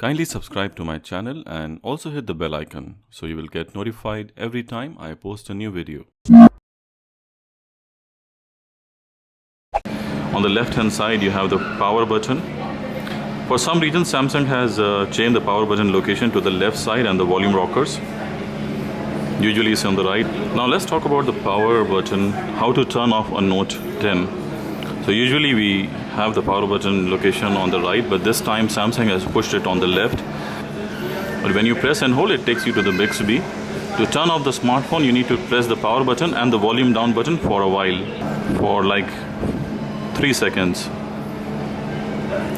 Kindly subscribe to my channel and also hit the bell icon so you will get notified every time I post a new video. On the left hand side you have the power button. For some reason Samsung has changed the power button location to the left side and the volume rockers. Usually it's on the right. Now let's talk about the power button, how to turn off a Note 10. So usually we have the power button location on the right, but this time Samsung has pushed it on the left. But when you press and hold, it takes you to the Bixby. To turn off the smartphone, you need to press the power button and the volume down button for a while, for like 3 seconds.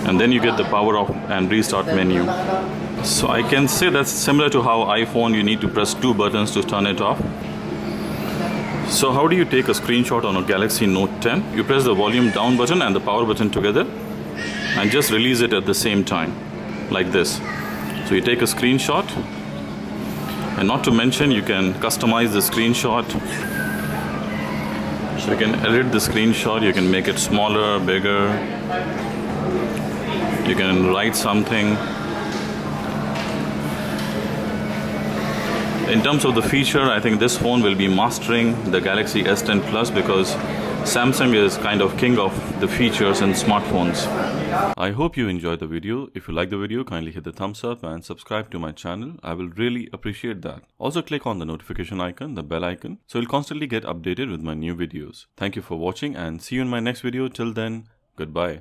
And then you get the power off and restart menu. So I can say that's similar to how iPhone you need to press 2 buttons to turn it off. So how do you take a screenshot on a Galaxy Note 10? You press the volume down button and the power button together and just release it at the same time, like this. So you take a screenshot, and not to mention you can customize the screenshot. So you can edit the screenshot, you can make it smaller, bigger. You can write something. In terms of the feature, I think this phone will be mastering the Galaxy S10 Plus because Samsung is kind of king of the features in smartphones. I hope you enjoyed the video. If you like the video, kindly hit the thumbs up and subscribe to my channel. I will really appreciate that. Also click on the notification icon, the bell icon, so you'll constantly get updated with my new videos. Thank you for watching and see you in my next video. Till then, goodbye.